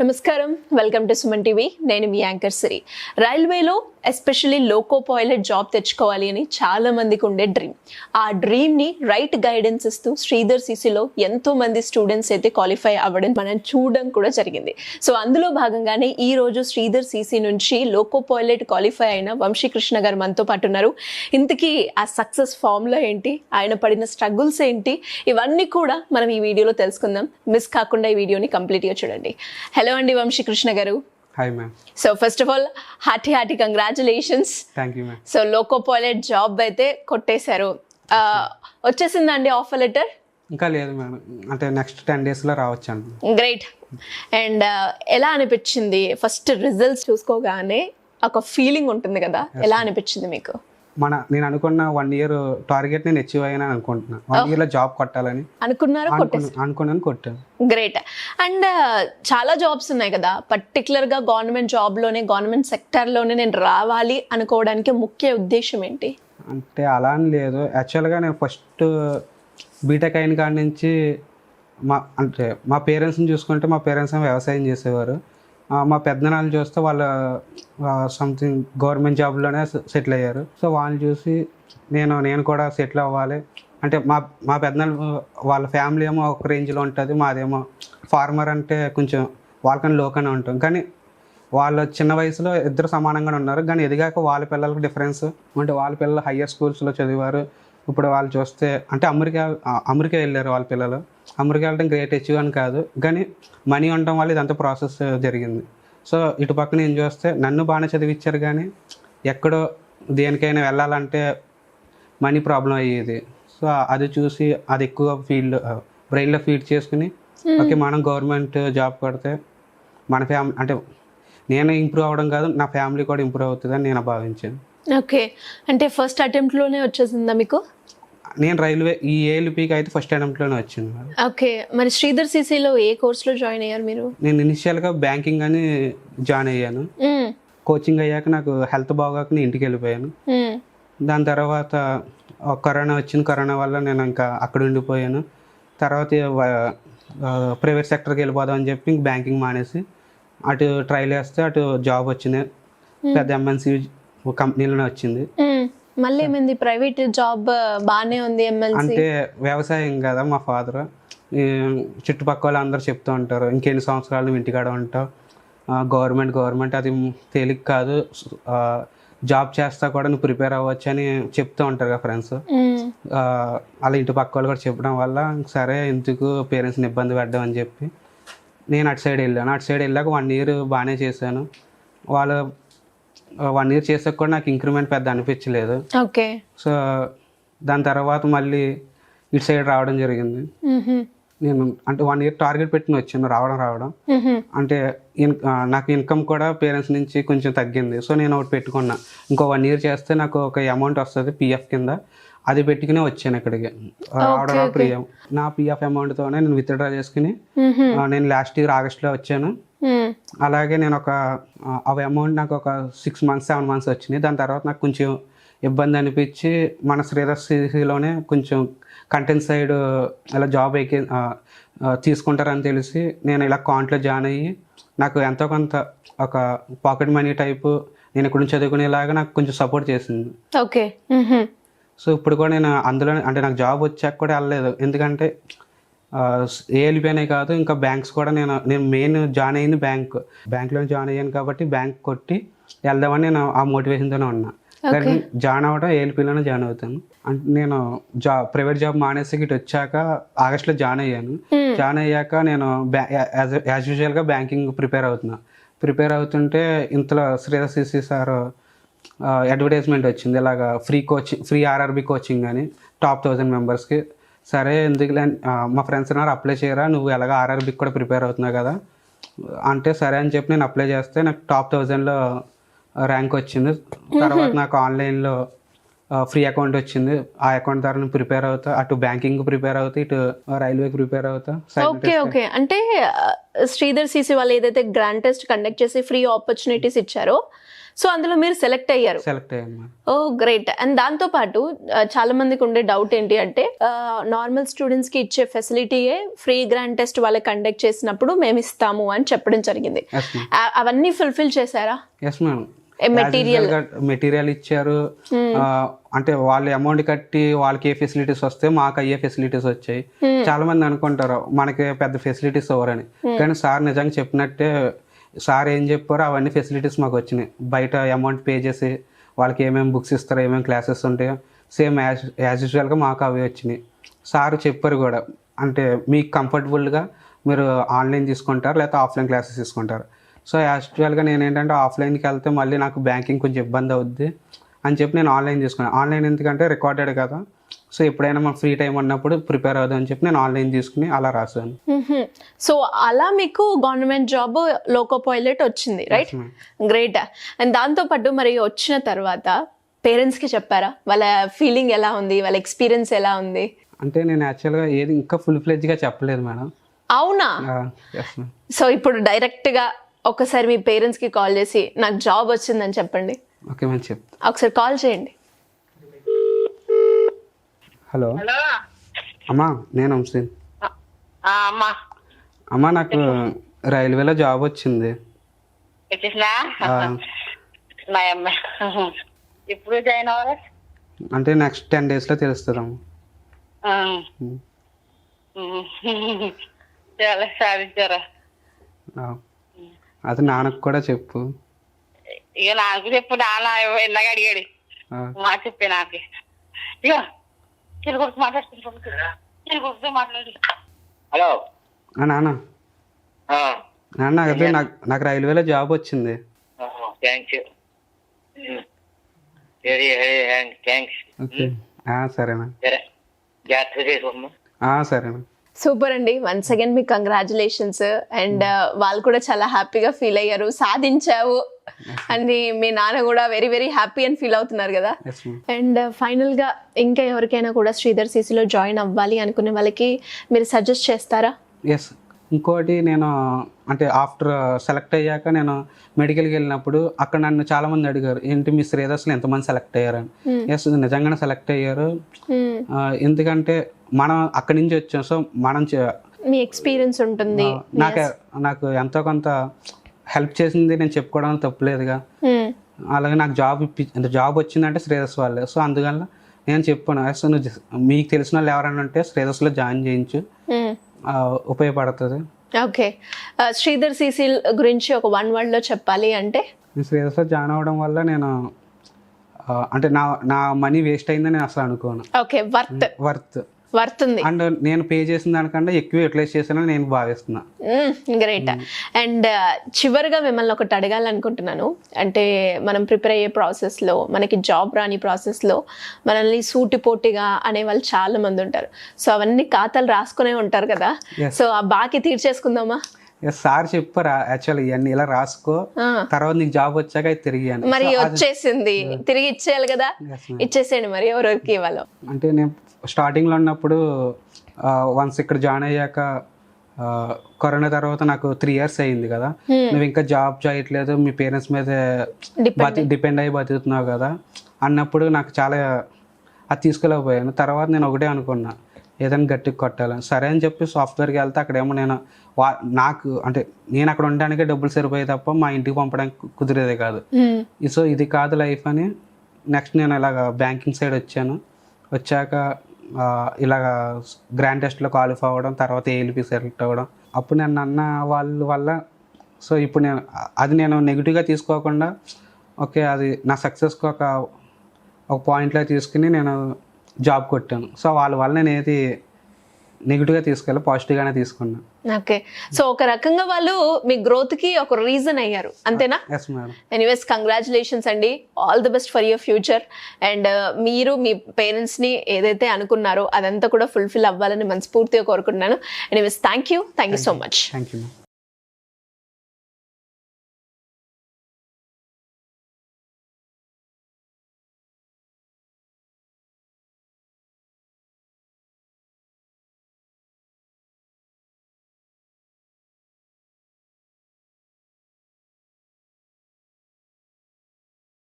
నమస్కారం, welcome to Suman TV. నేను మీ anchor సిరి. రైల్వేలో ఎస్పెషల్లీ లోకో పైలట్ జాబ్ తెచ్చుకోవాలి అని చాలా మందికి ఉండే డ్రీమ్. ఆ డ్రీమ్ని రైట్ గైడెన్స్ ఇస్తూ శ్రీధర్ సిసిలో ఎంతో మంది స్టూడెంట్స్ అయితే క్వాలిఫై అవ్వడం మనం చూడడం కూడా జరిగింది. సో అందులో భాగంగానే ఈ రోజు శ్రీధర్ సిసి నుంచి లోకో పైలట్ క్వాలిఫై అయిన వంశీకృష్ణ గారు మనతో పాటు ఉన్నారు. ఇంతకీ ఆ సక్సెస్ ఫార్ములా ఏంటి, ఆయన పడిన స్ట్రగుల్స్ ఏంటి, ఇవన్నీ కూడా మనం ఈ వీడియోలో తెలుసుకుందాం. మిస్ కాకుండా ఈ వీడియోని కంప్లీట్గా చూడండి. హలో అండి వంశీకృష్ణ గారు. Hi ma'am. So first of all hearty congratulations. Thank you ma'am. So loco pilot job అయితే కొట్టేశారు. వచ్చేసిందండి ఆఫర్ లెటర్? ఇంకా లేదు మేడం, అంటే నెక్స్ట్ 10 daysలో రావచ్చు అండి. గ్రేట్. అండ్ ఎలా అనిపించింది ఫస్ట్ రిజల్ట్స్ చూసుకోగానే? ఒక ఫీలింగ్ ఉంటుంది కదా, ఎలా అనిపించింది మీకు? నేను అనుకున్న 1 year టార్గెట్ నేను అచీవ్ అయ్యాను అనుకుంటున్నా. 1 yearలో జాబ్ కొట్టాలని అనుకున్నాను, కొట్టాను. గ్రేట్. అండ్ చాలా జాబ్స్ ఉన్నాయి కదా, పర్టికులర్గా గవర్నమెంట్ జాబ్లోనే, గవర్నమెంట్ సెక్టర్లోనే నేను రావాలి అనుకోవడానికి ముఖ్య ఉద్దేశం ఏంటి? అంటే అలా అని లేదు. యాక్చువల్గా నేను ఫస్ట్ బీటెక్ అయిన కాడి నుంచి మా పేరెంట్స్ని చూసుకుంటే, మా పేరెంట్స్ వ్యవసాయం చేసేవారు. మా పెద్దనాళ్ళు చూస్తే వాళ్ళ సంథింగ్ గవర్నమెంట్ జాబ్లోనే సెటిల్ అయ్యారు. సో వాళ్ళని చూసి నేను కూడా సెటిల్ అవ్వాలి అంటే, మా పెద్దనాళ్ళు వాళ్ళ ఫ్యామిలీ ఏమో ఒక రేంజ్లో ఉంటుంది, మాదేమో ఫార్మర్ అంటే కొంచెం వాళ్ళకన్నా లోకనే ఉంటాం. కానీ వాళ్ళు చిన్న వయసులో ఇద్దరు సమానంగానే ఉన్నారు. కానీ ఎదిగాక వాళ్ళ పిల్లలకు డిఫరెన్స్ అంటే, వాళ్ళ పిల్లలు హయ్యర్ స్కూల్స్లో చదివారు. ఇప్పుడు వాళ్ళు చూస్తే అంటే అమెరికా వెళ్ళారు వాళ్ళ పిల్లలు. అమెరికా వెళ్ళడం గ్రేట్ అచీవ్ అని కాదు, కానీ మనీ ఉండటం వల్ల ఇదంతా ప్రాసెస్ జరిగింది. సో ఇటు పక్కన నేను చూస్తే నన్ను బాగానే చదివించారు, కానీ ఎక్కడో దేనికైనా వెళ్ళాలంటే మనీ ప్రాబ్లం అయ్యేది. సో అది చూసి అది ఎక్కువ బ్రెయిన్లో ఫీడ్ చేసుకుని, ఓకే మనం గవర్నమెంట్ జాబ్ కొడితే మన ఫ్యామిలీ అంటే నేను ఇంప్రూవ్ అవ్వడం కాదు, నా ఫ్యామిలీ కూడా ఇంప్రూవ్ అవుతుందని నేను భావించాను. ఓకే. అంటే ఫస్ట్ అటెంప్ట్లోనే వచ్చేసిందా మీకు? నేను రైల్వే ఈ ఏఎల్పికి అయితే ఫస్ట్ అటెంప్ట్లోనే వచ్చింది. ఓకే. మరి శ్రీధర్ సిసిలో ఏ కోర్స్లో జాయిన్ అయ్యారు మీరు? నేను ఇనిషియల్గా బ్యాంకింగ్ అని జాయిన్ అయ్యాను. కోచింగ్ అయ్యాక నాకు హెల్త్ బాగాక నేను ఇంటికి వెళ్ళిపోయాను. దాని తర్వాత కరోనా వచ్చింది. కరోనా వల్ల నేను ఇంకా అక్కడ ఉండిపోయాను. తర్వాత ప్రైవేట్ సెక్టర్కి వెళ్ళిపోదాం అని చెప్పి బ్యాంకింగ్ మానేసి అటు ట్రైల్ వేస్తే అటు జాబ్ వచ్చింది. పెద్ద ఎంఎన్సి కంపెనీలోనే వచ్చింది. మళ్ళీ ఏమైంది? ప్రైవేట్ జాబ్ బాగానే ఉంది, ఎంఎన్సి అంటే వ్యవసాయం కదా. మా ఫాదర్ చుట్టుపక్కల వాళ్ళు అందరూ చెప్తూ ఉంటారు, ఇంకెన్ని సంవత్సరాలు నువ్వు ఇంటికాడ ఉంటావు, గవర్నమెంట్ అది తేలిక కాదు, జాబ్ చేస్తా కూడా నువ్వు ప్రిపేర్ అవ్వచ్చు అని చెప్తూ ఉంటారు కదా ఫ్రెండ్స్. అలా ఇంటి పక్క వాళ్ళు కూడా చెప్పడం వల్ల సరే ఎందుకు పేరెంట్స్ని ఇబ్బంది పెట్టడం అని చెప్పి నేను అటు సైడ్ వెళ్ళాను. అటు సైడ్ వెళ్ళాక 1 year బాగానే చేశాను. వాళ్ళు 1 year చేసాక కూడా నాకు ఇంక్రిమెంట్ పెద్ద అనిపించలేదు. ఓకే. సో దాని తర్వాత మళ్ళీ ఇటు సైడ్ రావడం జరిగింది. నేను అంటే 1 year టార్గెట్ పెట్టుకుని వచ్చాను, రావడం అంటే నాకు ఇన్కమ్ కూడా పేరెంట్స్ నుంచి కొంచెం తగ్గింది. సో నేను ఒకటి పెట్టుకున్నా, ఇంకో 1 year చేస్తే నాకు ఒక అమౌంట్ వస్తుంది పిఎఫ్ కింద, అది పెట్టుకునే వచ్చాను ఇక్కడికి. రావడం నా పిఎఫ్ అమౌంట్తోనే నేను విత్డ్రా చేసుకుని నేను లాస్ట్ ఇయర్ ఆగస్ట్లో వచ్చాను. అలాగే నేను అవి అమౌంట్ నాకు ఒక 6 months 7 months వచ్చినాయి. దాని తర్వాత నాకు కొంచెం ఇబ్బంది అనిపించి మన శ్రీధర్ సిసిలోనే కొంచెం కంటెంట్ సైడ్ ఇలా జాబ్ తీసుకుంటారని తెలిసి నేను ఇలా కాంట్లో జాయిన్ అయ్యి నాకు ఎంతో కొంత ఒక పాకెట్ మనీ టైపు నేను ఇక్కడ నుంచి చదువుకునేలాగా నాకు కొంచెం సపోర్ట్ చేసింది. ఓకే. సో ఇప్పుడు కూడా నేను అందులో అంటే నాకు జాబ్ వచ్చాక కూడా వెళ్ళలేదు, ఎందుకంటే ఏఎల్పి అనే కాదు ఇంకా బ్యాంక్స్ కూడా నేను మెయిన్ జాయిన్ అయ్యింది బ్యాంక్లో జాయిన్ అయ్యాను కాబట్టి బ్యాంక్ కొట్టి వెళ్దామని నేను ఆ మోటివేషన్తోనే ఉన్నా. కానీ జాయిన్ అవ్వడం ఏఎల్పిలోనే జాయిన్ అవుతాను. అంటే నేను ప్రైవేట్ జాబ్ మానేసి ఇటు వచ్చాక ఆగస్ట్లో జాయిన్ అయ్యాను. జాయిన్ అయ్యాక నేను యాజ్ యూజువల్గా బ్యాంకింగ్ ప్రిపేర్ అవుతుంటే ఇంతలో శ్రీధర్ సిసి సార్ అడ్వర్టైజ్మెంట్ వచ్చింది, ఇలాగా ఫ్రీ ఆర్ఆర్బి కోచింగ్ అని టాప్ 1000 మెంబర్స్కి. సరే ఎందుకు మా ఫ్రెండ్స్ అన్నారు అప్లై చేయరా, నువ్వు ఎలాగ ఆర్ఆర్బికి కూడా ప్రిపేర్ అవుతున్నావు కదా అంటే సరే అని చెప్పి నేను అప్లై చేస్తే నాకు టాప్ 1000లో ర్యాంక్ వచ్చింది. తర్వాత నాకు ఆన్లైన్లో ఫ్రీ అకౌంట్ వచ్చింది. ఆ అకౌంట్ ద్వారా నేను ప్రిపేర్ అవుతా, అటు బ్యాంకింగ్ ప్రిపేర్ అవుతా, ఇటు రైల్వేకి ప్రిపేర్ అవుతా. ఓకే అంటే శ్రీధర్ సిసి వాళ్ళు ఏదైతే గ్రాండ్ టెస్ట్ కండక్ట్ చేసి ఫ్రీ ఆపర్చునిటీస్ ఇచ్చారో సో అందులో మీరు సెలెక్ట్ అయ్యారు. సెలెక్ట్ అయ్యాను మేడం. Oh great. అండ్ దాంతో పాటు చాలా మందికి ఉండే డౌట్ ఏంటి అంటే నార్మల్ స్టూడెంట్స్ కి ఇచ్చే ఫెసిలిటీయే ఫ్రీ గ్రాండ్ టెస్ట్ వాళ్ళకి కండక్ట్ చేసినప్పుడు మేము ఇస్తాము అని చెప్పడం జరిగింది. అవన్నీ ఫుల్ఫిల్ చేశారా? Yes madam. మెటీరియల్ ఇచ్చారు. అంటే వాళ్ళు అమౌంట్ కట్టి వాళ్ళకి ఏ ఫెసిలిటీస్ వస్తే మాకు అయ్యే ఫెసిలిటీస్ వచ్చాయి. చాలా మంది అనుకుంటారు మనకి పెద్ద ఫెసిలిటీస్ ఇవ్వరని, కానీ సార్ నిజంగా చెప్పినట్టే సార్ ఏం చెప్పారో అవన్నీ ఫెసిలిటీస్ మాకు వచ్చినాయి. బయట అమౌంట్ పే చేసి వాళ్ళకి ఏమేమి బుక్స్ ఇస్తారో, ఏమేమి క్లాసెస్ ఉంటాయో సేమ్ యాజ్ యూజువల్గా మాకు అవి వచ్చినాయి. సార్ చెప్పారు కూడా, అంటే మీకు కంఫర్టబుల్గా మీరు ఆన్లైన్ తీసుకుంటారు లేకపోతే ఆఫ్లైన్ క్లాసెస్ తీసుకుంటారు. సో యాక్చువల్గా నేను ఏంటంటే ఆఫ్లైన్కి వెళ్తే మళ్ళీ నాకు బ్యాంకింగ్ కొంచెం ఇబ్బంది అవుద్ది అని చెప్పి నేను ఆన్లైన్ తీసుకున్నాను. ఆన్లైన్ ఎందుకంటే రికార్డెడ్ కదా, సో ఎప్పుడైనా మాకు ఫ్రీ టైం ఉన్నప్పుడు ప్రిపేర్ అవుదాం అని చెప్పి నేను ఆన్లైన్ తీసుకుని అలా రాశాను. సో అలా మీకు గవర్నమెంట్ జాబ్ లోకో పైలట్ వచ్చింది, రైట్? గ్రేట్. అండ్ దాంతోపాటు మరి వచ్చిన తర్వాత పేరెంట్స్కి చెప్పారా? వాళ్ళ ఫీలింగ్ ఎలా ఉంది, వాళ్ళ ఎక్స్పీరియన్స్ ఎలా ఉంది? అంటే నేను యాక్చువల్గా ఏది ఇంకా ఫుల్ ఫ్లెడ్జ్గా చెప్పలేదు మేడం. అవునా? సో ఇప్పుడు డైరెక్ట్గా ఒకసారి మీ పేరెంట్స్కి కాల్ చేసి నాకు జాబ్ వచ్చిందని చెప్పండి. ఓకే మేడం, చెప్తా. ఒకసారి కాల్ చేయండి. హలో అమ్మా, నేను వంశీన్. అమ్మా నాకు రైల్వేలో జాబ్ వచ్చింది. ఇప్పుడు జాయిన్ అవ్వాలి అంటే నెక్స్ట్ 10 daysలో తెలుస్తుందమ్మా. చాలా సాధించారా? అది నాన్నకు కూడా చెప్పు. ఇక నాకు చెప్పు, నాన్న ఇందాక అడిగాడు మా చెప్పే నాకు. ఇక తెలుగు మాట్లాడు. హలో నాన్న, నాన్న అదే నాకు రైల్వేలో జాబ్ వచ్చింది. థ్యాంక్స్. ఓకే సరేనా, జాగ్రత్త చేసుకోమ్మా. సరేనా. సూపర్ అండి. వన్స్ అగైన్ మీకు కంగ్రాచులేషన్స్. అండ్ వాళ్ళు కూడా చాలా హ్యాపీగా ఫీల్ అయ్యారు, సాధించావు అని. మీ నాన్న కూడా వెరీ వెరీ హ్యాపీ అని ఫీల్ అవుతున్నారు కదా. అండ్ ఫైనల్ గా ఇంకా ఎవరికైనా కూడా శ్రీధర్ సిసిలో జాయిన్ అవ్వాలి అనుకునే వాళ్ళకి మీరు సజెస్ట్ చేస్తారా? ఎస్. ఇంకోటి నేను అంటే ఆఫ్టర్ సెలెక్ట్ అయ్యాక నేను మెడికల్కి వెళ్ళినప్పుడు అక్కడ నన్ను చాలా మంది అడిగారు, ఏంటి మీ శ్రీధర్స్లో ఎంతమంది సెలెక్ట్ అయ్యారని. ఎస్, నిజంగానే సెలెక్ట్ అయ్యారు. ఎందుకంటే మనం అక్కడి నుంచి వచ్చాం, సో మనం మీ ఎక్స్పీరియన్స్ ఉంటుంది. నాకు ఎంతో కొంత హెల్ప్ చేసింది నేను చెప్పుకోవడానికి తప్పులేదుగా. అలాగే నాకు జాబ్ వచ్చిందంటే శ్రీధర్స్ వాళ్ళే. సో అందువల్ల నేను చెప్పాను, ఎస్ మీకు తెలిసిన వాళ్ళు ఎవరైనా ఉంటే శ్రీధర్స్లో జాయిన్ చేయించు, ఉపయోగపడుతుంది. ఓకే, శ్రీధర్ సిసి గురించి ఒక 1 word లో చెప్పాలి అంటే? శ్రీధర్స్లో జాయిన్ అవ్వడం వల్ల నేను అంటే నా మనీ వేస్ట్ అయిందని నేను అసలు అనుకోను. ఓకే, వర్త్ ఉంది. అండ్ నేను పే చేసిన దానికంటే ఎక్కువ యూటిలైజ్ చేశానని నేను భావిస్తున్నా. గ్రేట్. అండ్ చివరిగా మిమ్మల్ని ఒకటి అడగాలనుకుంటున్నాను. అంటే మనం ప్రిపేర్ అయ్యే ప్రాసెస్లో, మనకి జాబ్ రాని ప్రాసెస్లో మనల్ని సూటిపోటిగా అనే వాళ్ళు చాలా మంది ఉంటారు. సో అవన్నీ ఖాతాలు రాసుకునే ఉంటారు కదా. సో ఆ బాకీ తీర్చేసుకుందామా? సార్ చెప్పారా యాక్చువల్లీ ఇవన్నీ ఇలా రాసుకో, తర్వాత నీకు జాబ్ వచ్చాక తిరిగి అని. మరి వచ్చేసింది, తిరిగి ఇచ్చేయాలి కదా. ఇచ్చేసేయండి మరి, ఎవరికి ఇవ్వాలో. అంటే నేను స్టార్టింగ్లో ఉన్నప్పుడు వన్స్ ఇక్కడ జాయిన్ అయ్యాక కరోనా తర్వాత నాకు 3 years అయింది కదా, నువ్వు ఇంకా జాబ్ చేయట్లేదు, మీ పేరెంట్స్ మీద డిపెండ్ అయ్యి బతుకుతున్నావు కదా అన్నప్పుడు నాకు చాలా అది తీసుకోలేకపోయాను. తర్వాత నేను ఒకటే అనుకున్నా, ఏదైనా గట్టిగా కొట్టాలని. సరే అని చెప్పి సాఫ్ట్వేర్కి వెళ్తే అక్కడేమో నాకు అంటే నేను అక్కడ ఉండడానికి డబ్బులు సరిపోయాయి తప్ప మా ఇంటికి పంపడానికి కుదిరేదే కాదు. సో ఇది కాదు లైఫ్ అని నెక్స్ట్ నేను ఇలాగ బ్యాంకింగ్ సైడ్ వచ్చాక ఇలాగ గ్రాండ్ టెస్ట్లో క్వాలిఫై అవ్వడం, తర్వాత ఏఎల్పి సెలెక్ట్ అవ్వడం. అప్పుడు నేను అన్న వాళ్ళ వల్ల సో ఇప్పుడు నేను నెగిటివ్గా తీసుకోకుండా ఓకే అది నా సక్సెస్కి ఒక పాయింట్లో తీసుకుని నేను జాబ్ కొట్టాను. సో వాళ్ళ వల్ల నేను ఏది నెగిటివ్గా తీసుకెళ్ళి పాజిటివ్గానే తీసుకున్నాను. ఓకే, సో ఒక రకంగా వాళ్ళు మీ గ్రోత్కి ఒక రీజన్ అయ్యారు, అంతేనా? Yes madam. ఎనీవేస్ కంగ్రాచులేషన్స్ అండి, all the best for your future. And మీరు మీ పేరెంట్స్ని ఏదైతే అనుకున్నారో అదంతా కూడా ఫుల్ఫిల్ అవ్వాలని మనస్ఫూర్తిగా కోరుకుంటున్నాను. Anyways thank you so much. Thank you.